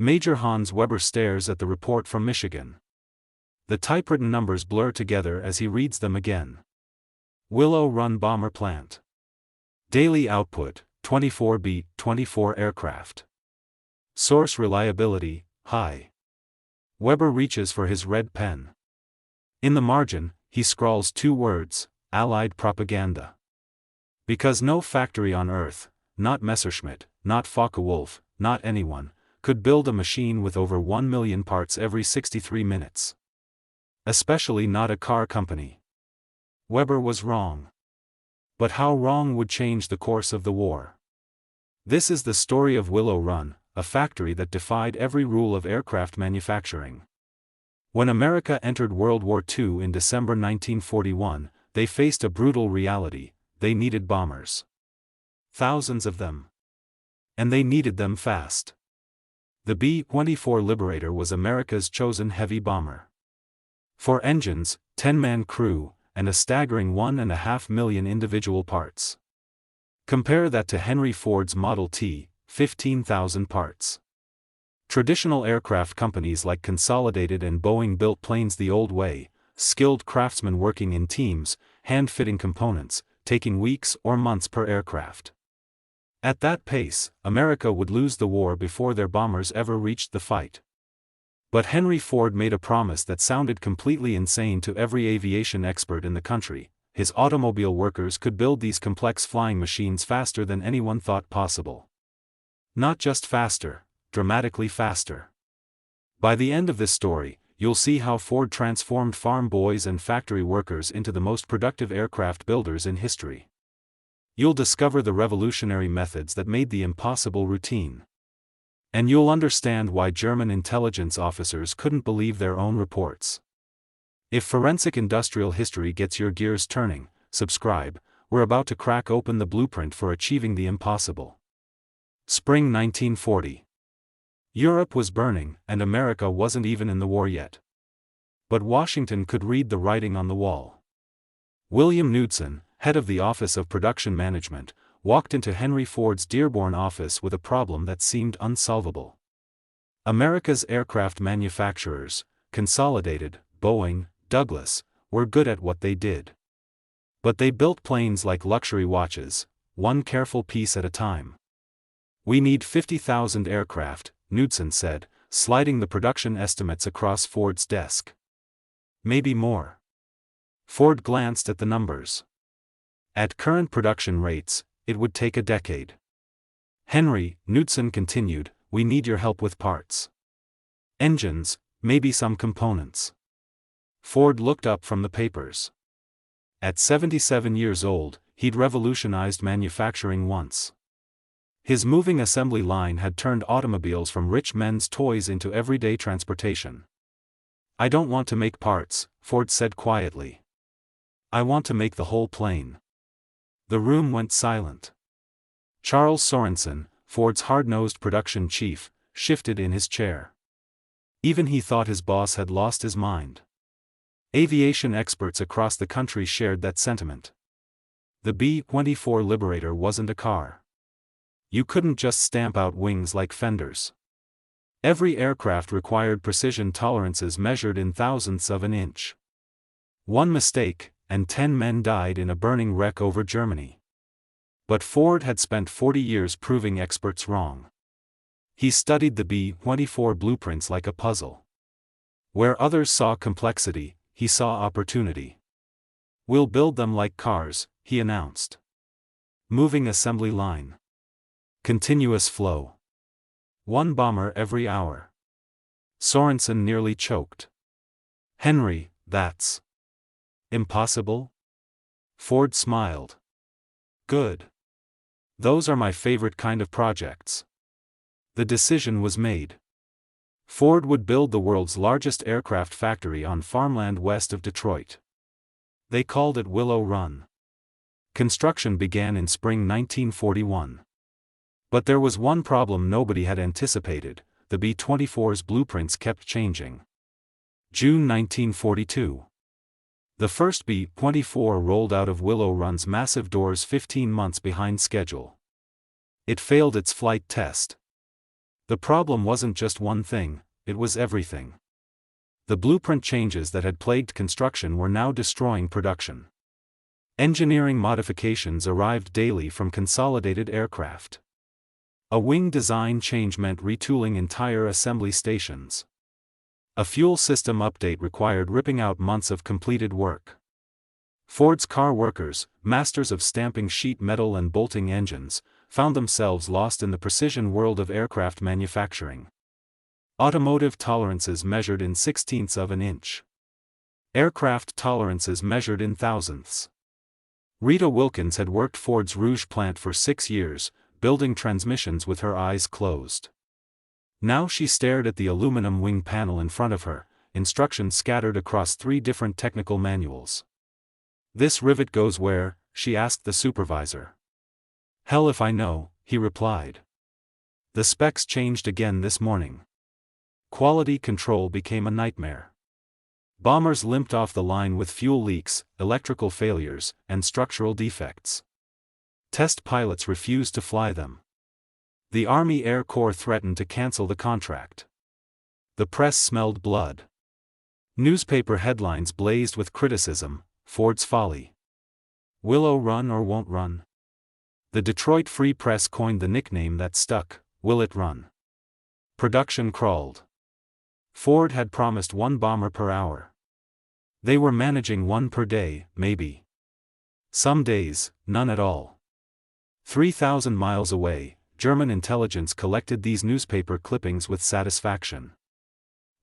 Major Hans Weber stares at the report from Michigan. The typewritten numbers blur together as he reads them again. Willow Run Bomber Plant. Daily output, 24 B-24 aircraft. Source reliability, high. Weber reaches for his red pen. In the margin, he scrawls 2 words, Allied propaganda. Because no factory on Earth, not Messerschmitt, not Focke-Wulf, not anyone, could build a machine with over 1 million parts every 63 minutes. Especially not a car company. Weber was wrong. But how wrong would change the course of the war? This is the story of Willow Run, a factory that defied every rule of aircraft manufacturing. When America entered World War II in December 1941, they faced a brutal reality: they needed bombers. Thousands of them. And they needed them fast. The B-24 Liberator was America's chosen heavy bomber. 4 engines, 10-man crew, and a staggering 1.5 million individual parts. Compare that to Henry Ford's Model T, 15,000 parts. Traditional aircraft companies like Consolidated and Boeing built planes the old way, skilled craftsmen working in teams, hand-fitting components, taking weeks or months per aircraft. At that pace, America would lose the war before their bombers ever reached the fight. But Henry Ford made a promise that sounded completely insane to every aviation expert in the country: his automobile workers could build these complex flying machines faster than anyone thought possible. Not just faster, dramatically faster. By the end of this story, you'll see how Ford transformed farm boys and factory workers into the most productive aircraft builders in history. You'll discover the revolutionary methods that made the impossible routine. And you'll understand why German intelligence officers couldn't believe their own reports. If forensic industrial history gets your gears turning, subscribe. We're about to crack open the blueprint for achieving the impossible. Spring 1940. Europe was burning, and America wasn't even in the war yet. But Washington could read the writing on the wall. William Knudsen, head of the Office of Production Management, walked into Henry Ford's Dearborn office with a problem that seemed unsolvable. America's aircraft manufacturers, Consolidated, Boeing, Douglas, were good at what they did. But they built planes like luxury watches, one careful piece at a time. We need 50,000 aircraft, Knudsen said, sliding the production estimates across Ford's desk. Maybe more. Ford glanced at the numbers. At current production rates, it would take a decade. Henry, Knudsen continued, we need your help with parts. Engines, maybe some components. Ford looked up from the papers. At 77 years old, he'd revolutionized manufacturing once. His moving assembly line had turned automobiles from rich men's toys into everyday transportation. I don't want to make parts, Ford said quietly. I want to make the whole plane. The room went silent. Charles Sorensen, Ford's hard-nosed production chief, shifted in his chair. Even he thought his boss had lost his mind. Aviation experts across the country shared that sentiment. The B-24 Liberator wasn't a car. You couldn't just stamp out wings like fenders. Every aircraft required precision tolerances measured in thousandths of an inch. One mistake, and 10 men died in a burning wreck over Germany. But Ford had spent 40 years proving experts wrong. He studied the B-24 blueprints like a puzzle. Where others saw complexity, he saw opportunity. We'll build them like cars, he announced. Moving assembly line. Continuous flow. One bomber every hour. Sorensen nearly choked. Henry, that's impossible? Ford smiled. Good. Those are my favorite kind of projects. The decision was made. Ford would build the world's largest aircraft factory on farmland west of Detroit. They called it Willow Run. Construction began in spring 1941. But there was one problem nobody had anticipated: the B-24's blueprints kept changing. June 1942. The first B-24 rolled out of Willow Run's massive doors 15 months behind schedule. It failed its flight test. The problem wasn't just one thing, it was everything. The blueprint changes that had plagued construction were now destroying production. Engineering modifications arrived daily from Consolidated Aircraft. A wing design change meant retooling entire assembly stations. A fuel system update required ripping out months of completed work. Ford's car workers, masters of stamping sheet metal and bolting engines, found themselves lost in the precision world of aircraft manufacturing. Automotive tolerances measured in sixteenths of an inch. Aircraft tolerances measured in thousandths. Rita Wilkins had worked Ford's Rouge plant for 6 years, building transmissions with her eyes closed. Now she stared at the aluminum wing panel in front of her, instructions scattered across 3 different technical manuals. "This rivet goes where?" she asked the supervisor. "Hell if I know," he replied. The specs changed again this morning. Quality control became a nightmare. Bombers limped off the line with fuel leaks, electrical failures, and structural defects. Test pilots refused to fly them. The Army Air Corps threatened to cancel the contract. The press smelled blood. Newspaper headlines blazed with criticism: Ford's folly. Willow run or won't run? The Detroit Free Press coined the nickname that stuck: Will it run? Production crawled. Ford had promised 1 bomber per hour. They were managing 1 per day, maybe. Some days, none at all. 3,000 miles away, German intelligence collected these newspaper clippings with satisfaction.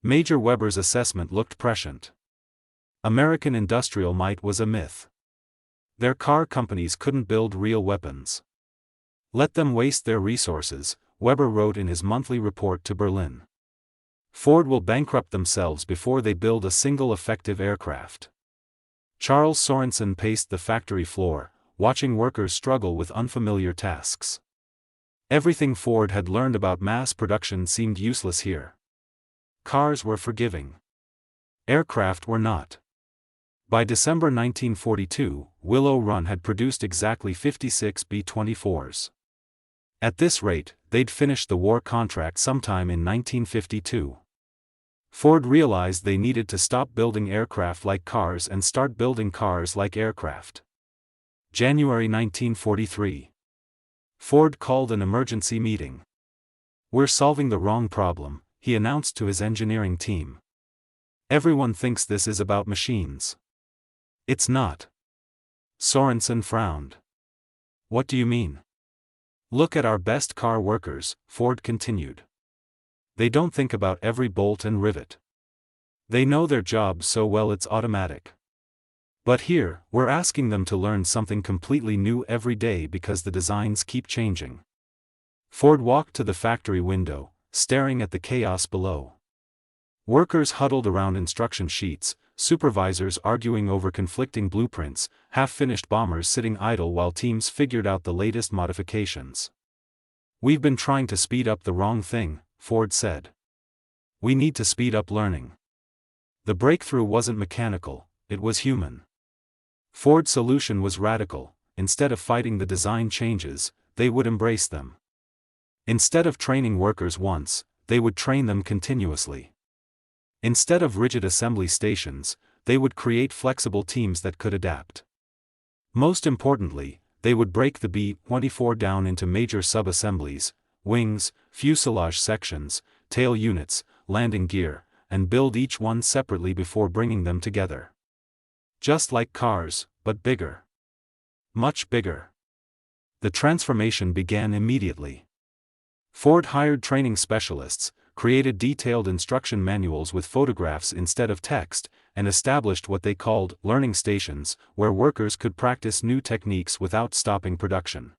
Major Weber's assessment looked prescient. American industrial might was a myth. Their car companies couldn't build real weapons. Let them waste their resources, Weber wrote in his monthly report to Berlin. Ford will bankrupt themselves before they build a single effective aircraft. Charles Sorensen paced the factory floor, watching workers struggle with unfamiliar tasks. Everything Ford had learned about mass production seemed useless here. Cars were forgiving. Aircraft were not. By December 1942, Willow Run had produced exactly 56 B-24s. At this rate, they'd finish the war contract sometime in 1952. Ford realized they needed to stop building aircraft like cars and start building cars like aircraft. January 1943. Ford called an emergency meeting. "We're solving the wrong problem," he announced to his engineering team. "Everyone thinks this is about machines. It's not." Sorensen frowned. "What do you mean?" "Look at our best car workers," Ford continued. "They don't think about every bolt and rivet. They know their job so well it's automatic. But here, we're asking them to learn something completely new every day because the designs keep changing." Ford walked to the factory window, staring at the chaos below. Workers huddled around instruction sheets, supervisors arguing over conflicting blueprints, half-finished bombers sitting idle while teams figured out the latest modifications. "We've been trying to speed up the wrong thing," Ford said. "We need to speed up learning." The breakthrough wasn't mechanical, it was human. Ford's solution was radical: instead of fighting the design changes, they would embrace them. Instead of training workers once, they would train them continuously. Instead of rigid assembly stations, they would create flexible teams that could adapt. Most importantly, they would break the B-24 down into major sub-assemblies: wings, fuselage sections, tail units, landing gear, and build each one separately before bringing them together. Just like cars, but bigger. Much bigger. The transformation began immediately. Ford hired training specialists, created detailed instruction manuals with photographs instead of text, and established what they called learning stations, where workers could practice new techniques without stopping production.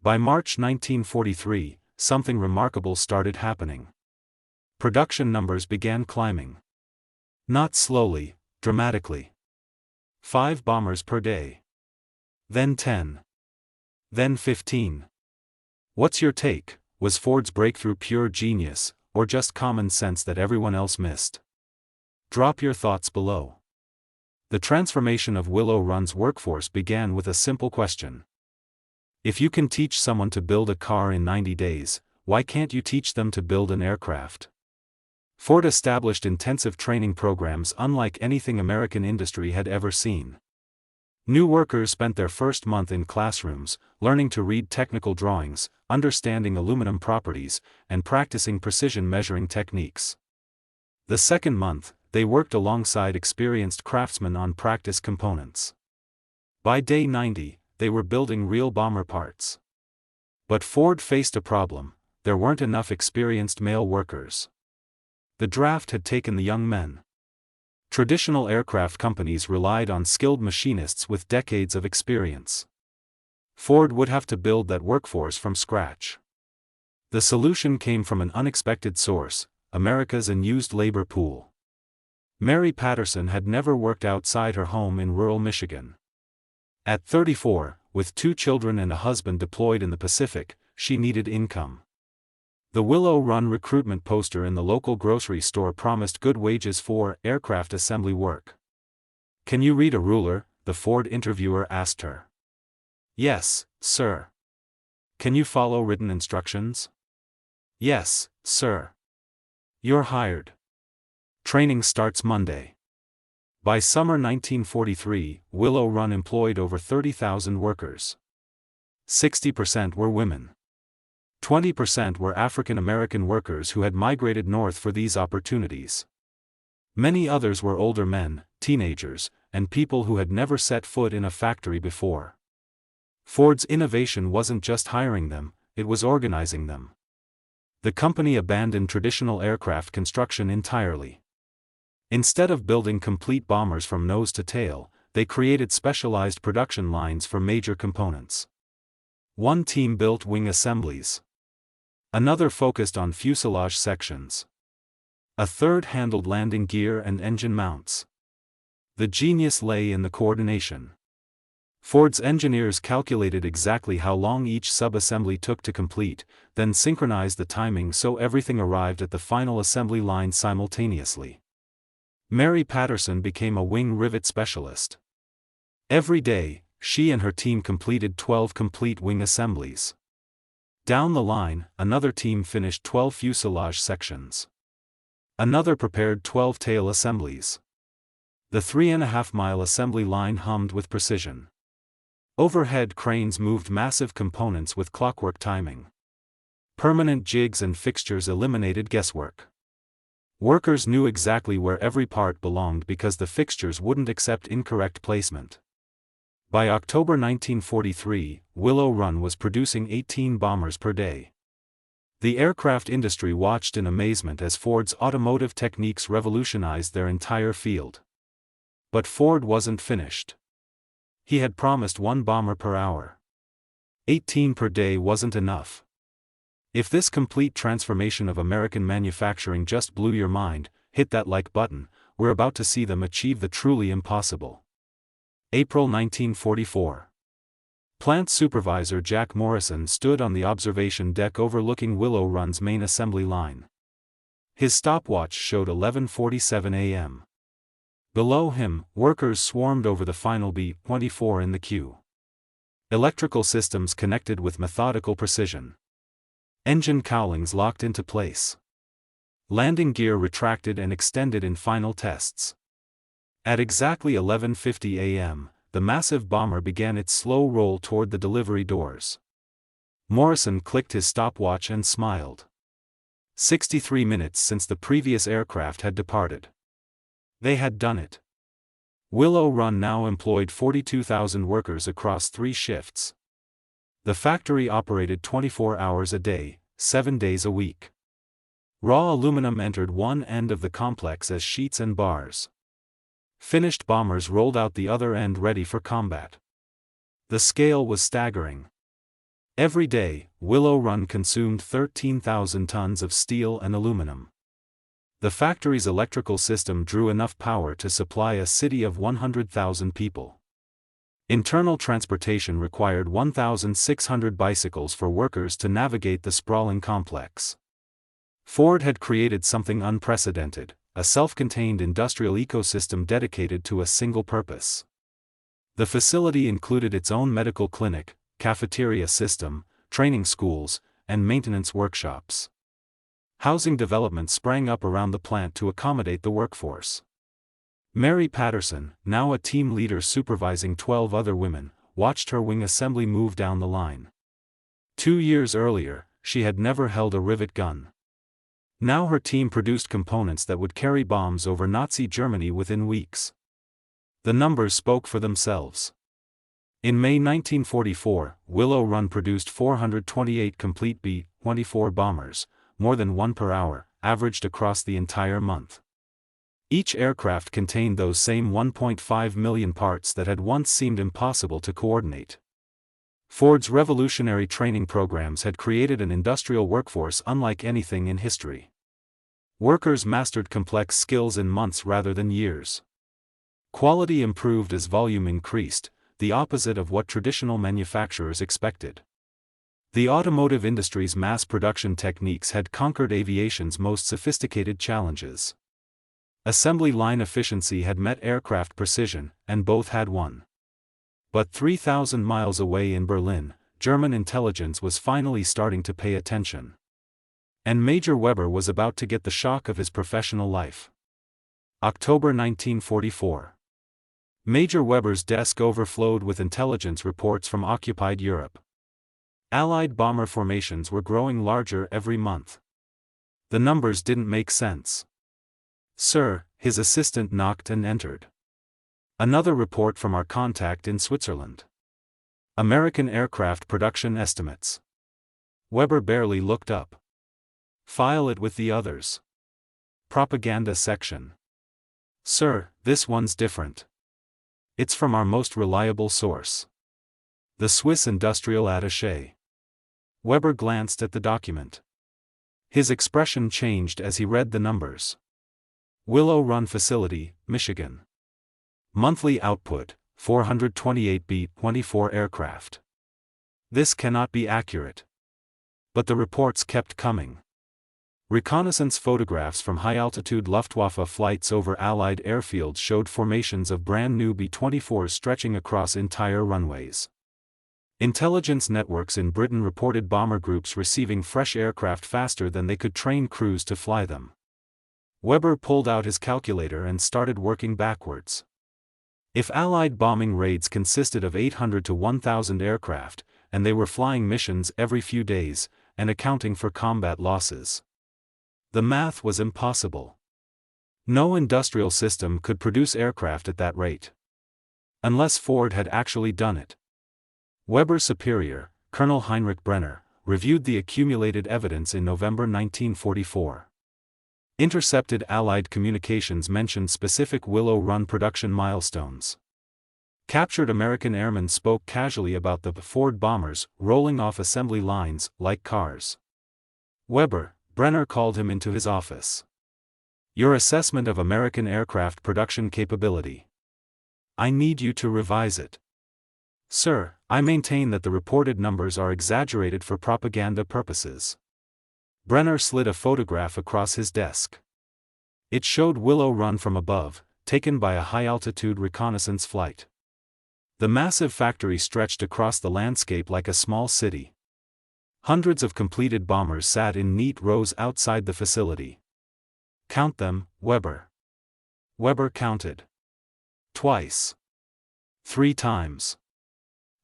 By March 1943, something remarkable started happening. Production numbers began climbing. Not slowly, dramatically. 5 bombers per day. Then 10. Then 15. What's your take? Was Ford's breakthrough pure genius, or just common sense that everyone else missed? Drop your thoughts below. The transformation of Willow Run's workforce began with a simple question. If you can teach someone to build a car in 90 days, why can't you teach them to build an aircraft? Ford established intensive training programs unlike anything American industry had ever seen. New workers spent their first month in classrooms, learning to read technical drawings, understanding aluminum properties, and practicing precision measuring techniques. The second month, they worked alongside experienced craftsmen on practice components. By day 90, they were building real bomber parts. But Ford faced a problem: there weren't enough experienced male workers. The draft had taken the young men. Traditional aircraft companies relied on skilled machinists with decades of experience. Ford would have to build that workforce from scratch. The solution came from an unexpected source: America's unused labor pool. Mary Patterson had never worked outside her home in rural Michigan. At 34, with 2 children and a husband deployed in the Pacific, she needed income. The Willow Run recruitment poster in the local grocery store promised good wages for aircraft assembly work. "Can you read a ruler?" the Ford interviewer asked her. "Yes, sir." "Can you follow written instructions?" "Yes, sir." "You're hired. Training starts Monday." By summer 1943, Willow Run employed over 30,000 workers. 60% were women. 20% were African American workers who had migrated north for these opportunities. Many others were older men, teenagers, and people who had never set foot in a factory before. Ford's innovation wasn't just hiring them, it was organizing them. The company abandoned traditional aircraft construction entirely. Instead of building complete bombers from nose to tail, they created specialized production lines for major components. One team built wing assemblies. Another focused on fuselage sections. A third handled landing gear and engine mounts. The genius lay in the coordination. Ford's engineers calculated exactly how long each sub-assembly took to complete, then synchronized the timing so everything arrived at the final assembly line simultaneously. Mary Patterson became a wing rivet specialist. Every day, she and her team completed 12 complete wing assemblies. Down the line, another team finished 12 fuselage sections. Another prepared 12 tail assemblies. The 3.5-mile assembly line hummed with precision. Overhead cranes moved massive components with clockwork timing. Permanent jigs and fixtures eliminated guesswork. Workers knew exactly where every part belonged because the fixtures wouldn't accept incorrect placement. By October 1943, Willow Run was producing 18 bombers per day. The aircraft industry watched in amazement as Ford's automotive techniques revolutionized their entire field. But Ford wasn't finished. He had promised 1 bomber per hour. 18 per day wasn't enough. If this complete transformation of American manufacturing just blew your mind, hit that like button. We're about to see them achieve the truly impossible. April 1944. Plant supervisor Jack Morrison stood on the observation deck overlooking Willow Run's main assembly line. His stopwatch showed 11:47 a.m. Below him, workers swarmed over the final B-24 in the queue. Electrical systems connected with methodical precision. Engine cowlings locked into place. Landing gear retracted and extended in final tests. At exactly 11:50 a.m., the massive bomber began its slow roll toward the delivery doors. Morrison clicked his stopwatch and smiled. 63 minutes since the previous aircraft had departed. They had done it. Willow Run now employed 42,000 workers across 3 shifts. The factory operated 24 hours a day, 7 days a week. Raw aluminum entered one end of the complex as sheets and bars. Finished bombers rolled out the other end ready for combat. The scale was staggering. Every day, Willow Run consumed 13,000 tons of steel and aluminum. The factory's electrical system drew enough power to supply a city of 100,000 people. Internal transportation required 1,600 bicycles for workers to navigate the sprawling complex. Ford had created something unprecedented, a self-contained industrial ecosystem dedicated to a single purpose. The facility included its own medical clinic, cafeteria system, training schools, and maintenance workshops. Housing development sprang up around the plant to accommodate the workforce. Mary Patterson, now a team leader supervising 12 other women, watched her wing assembly move down the line. 2 years earlier, she had never held a rivet gun. Now her team produced components that would carry bombs over Nazi Germany within weeks. The numbers spoke for themselves. In May 1944, Willow Run produced 428 complete B-24 bombers, more than one per hour, averaged across the entire month. Each aircraft contained those same 1.5 million parts that had once seemed impossible to coordinate. Ford's revolutionary training programs had created an industrial workforce unlike anything in history. Workers mastered complex skills in months rather than years. Quality improved as volume increased, the opposite of what traditional manufacturers expected. The automotive industry's mass production techniques had conquered aviation's most sophisticated challenges. Assembly line efficiency had met aircraft precision, and both had won. But 3,000 miles away in Berlin, German intelligence was finally starting to pay attention. And Major Weber was about to get the shock of his professional life. October 1944. Major Weber's desk overflowed with intelligence reports from occupied Europe. Allied bomber formations were growing larger every month. The numbers didn't make sense. "Sir," his assistant knocked and entered. "Another report from our contact in Switzerland. American aircraft production estimates." Weber barely looked up. "File it with the others." Propaganda section. "Sir, this one's different. It's from our most reliable source. The Swiss industrial attaché." Weber glanced at the document. His expression changed as he read the numbers. Willow Run Facility, Michigan. Monthly output, 428 B-24 aircraft. This cannot be accurate. But the reports kept coming. Reconnaissance photographs from high-altitude Luftwaffe flights over Allied airfields showed formations of brand-new B-24s stretching across entire runways. Intelligence networks in Britain reported bomber groups receiving fresh aircraft faster than they could train crews to fly them. Weber pulled out his calculator and started working backwards. If Allied bombing raids consisted of 800 to 1,000 aircraft, and they were flying missions every few days, and accounting for combat losses, the math was impossible. No industrial system could produce aircraft at that rate. Unless Ford had actually done it. Weber's superior, Colonel Heinrich Brenner, reviewed the accumulated evidence in November 1944. Intercepted Allied communications mentioned specific Willow Run production milestones. Captured American airmen spoke casually about the Ford bombers rolling off assembly lines like cars. Brenner called him into his office. "Your assessment of American aircraft production capability. I need you to revise it." "Sir, I maintain that the reported numbers are exaggerated for propaganda purposes." Brenner slid a photograph across his desk. It showed Willow Run from above, taken by a high-altitude reconnaissance flight. The massive factory stretched across the landscape like a small city. Hundreds of completed bombers sat in neat rows outside the facility. "Count them, Weber." Weber counted. "Twice. 3 times.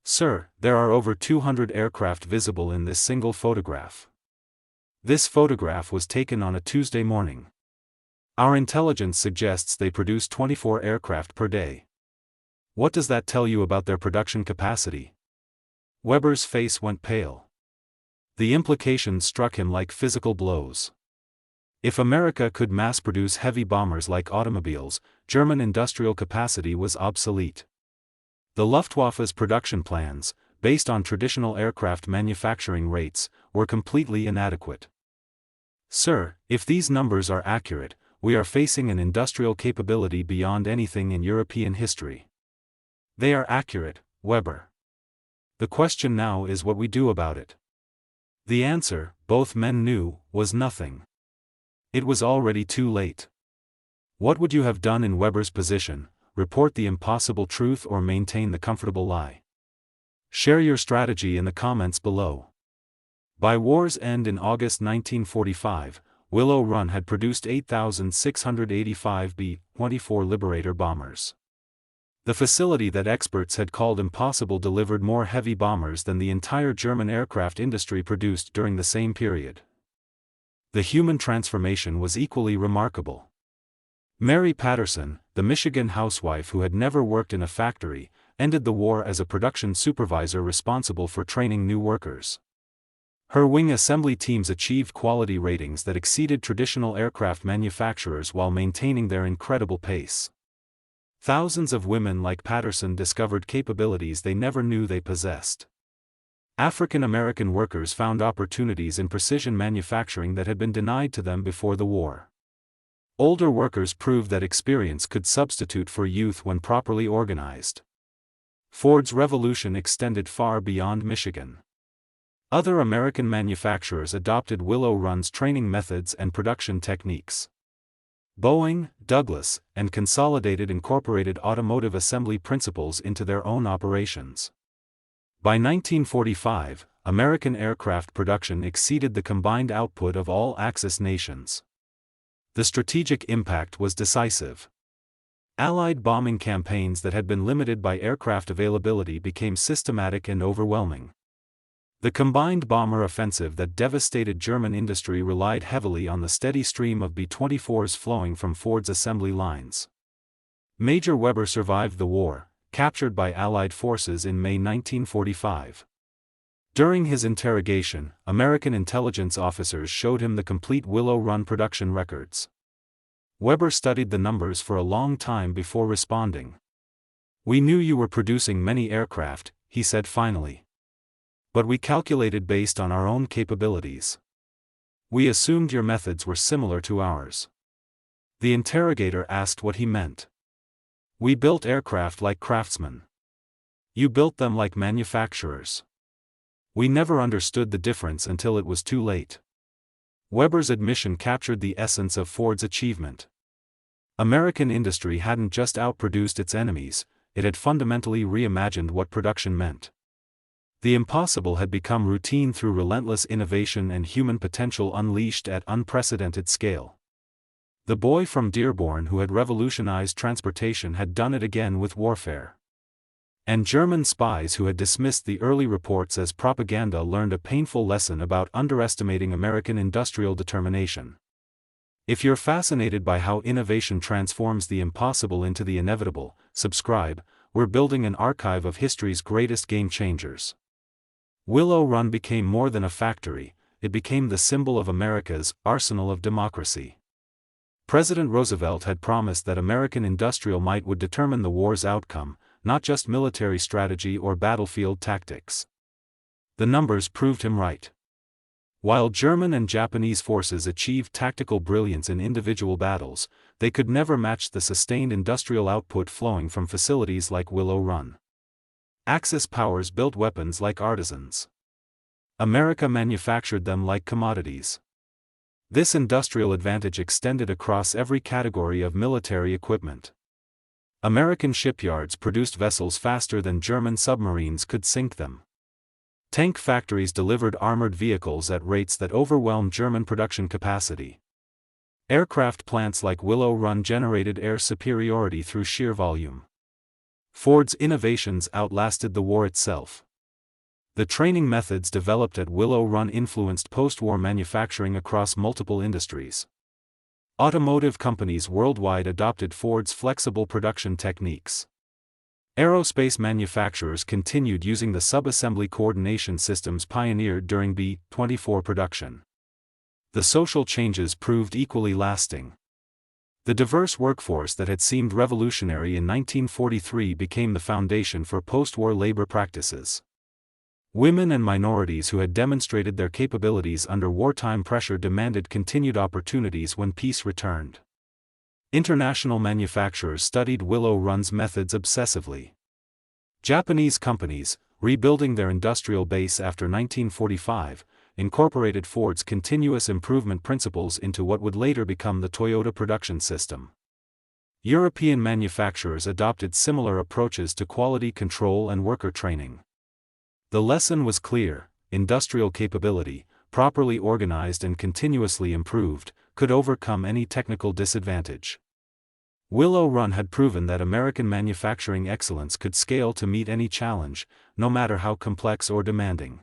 Sir, there are over 200 aircraft visible in this single photograph. This photograph was taken on a Tuesday morning. Our intelligence suggests they produce 24 aircraft per day. What does that tell you about their production capacity?" Weber's face went pale. The implications struck him like physical blows. If America could mass-produce heavy bombers like automobiles, German industrial capacity was obsolete. The Luftwaffe's production plans, based on traditional aircraft manufacturing rates, were completely inadequate. "Sir, if these numbers are accurate, we are facing an industrial capability beyond anything in European history." "They are accurate, Weber. The question now is what we do about it." The answer, both men knew, was nothing. It was already too late. What would you have done in Weber's position? Report the impossible truth or maintain the comfortable lie? Share your strategy in the comments below. By war's end in August 1945, Willow Run had produced 8,685 B-24 Liberator bombers. The facility that experts had called impossible delivered more heavy bombers than the entire German aircraft industry produced during the same period. The human transformation was equally remarkable. Mary Patterson, the Michigan housewife who had never worked in a factory, ended the war as a production supervisor responsible for training new workers. Her wing assembly teams achieved quality ratings that exceeded traditional aircraft manufacturers while maintaining their incredible pace. Thousands of women like Patterson discovered capabilities they never knew they possessed. African American workers found opportunities in precision manufacturing that had been denied to them before the war. Older workers proved that experience could substitute for youth when properly organized. Ford's revolution extended far beyond Michigan. Other American manufacturers adopted Willow Run's training methods and production techniques. Boeing, Douglas, and Consolidated incorporated automotive assembly principles into their own operations. By 1945, American aircraft production exceeded the combined output of all Axis nations. The strategic impact was decisive. Allied bombing campaigns that had been limited by aircraft availability became systematic and overwhelming. The combined bomber offensive that devastated German industry relied heavily on the steady stream of B-24s flowing from Ford's assembly lines. Major Weber survived the war, captured by Allied forces in May 1945. During his interrogation, American intelligence officers showed him the complete Willow Run production records. Weber studied the numbers for a long time before responding. "We knew you were producing many aircraft," he said finally. "But we calculated based on our own capabilities. We assumed your methods were similar to ours." The interrogator asked what he meant. "We built aircraft like craftsmen. You built them like manufacturers. We never understood the difference until it was too late." Weber's admission captured the essence of Ford's achievement. American industry hadn't just outproduced its enemies, it had fundamentally reimagined what production meant. The impossible had become routine through relentless innovation and human potential unleashed at unprecedented scale. The boy from Dearborn who had revolutionized transportation had done it again with warfare. And German spies who had dismissed the early reports as propaganda learned a painful lesson about underestimating American industrial determination. If you're fascinated by how innovation transforms the impossible into the inevitable, subscribe. We're building an archive of history's greatest game changers. Willow Run became more than a factory, it became the symbol of America's arsenal of democracy. President Roosevelt had promised that American industrial might would determine the war's outcome, not just military strategy or battlefield tactics. The numbers proved him right. While German and Japanese forces achieved tactical brilliance in individual battles, they could never match the sustained industrial output flowing from facilities like Willow Run. Axis powers built weapons like artisans. America manufactured them like commodities. This industrial advantage extended across every category of military equipment. American shipyards produced vessels faster than German submarines could sink them. Tank factories delivered armored vehicles at rates that overwhelmed German production capacity. Aircraft plants like Willow Run generated air superiority through sheer volume. Ford's innovations outlasted the war itself. The training methods developed at Willow Run influenced post-war manufacturing across multiple industries. Automotive companies worldwide adopted Ford's flexible production techniques. Aerospace manufacturers continued using the sub-assembly coordination systems pioneered during B-24 production. The social changes proved equally lasting. The diverse workforce that had seemed revolutionary in 1943 became the foundation for post-war labor practices. Women and minorities who had demonstrated their capabilities under wartime pressure demanded continued opportunities when peace returned. International manufacturers studied Willow Run's methods obsessively. Japanese companies, rebuilding their industrial base after 1945, incorporated Ford's continuous improvement principles into what would later become the Toyota production system. European manufacturers adopted similar approaches to quality control and worker training. The lesson was clear: industrial capability, properly organized and continuously improved, could overcome any technical disadvantage. Willow Run had proven that American manufacturing excellence could scale to meet any challenge, no matter how complex or demanding.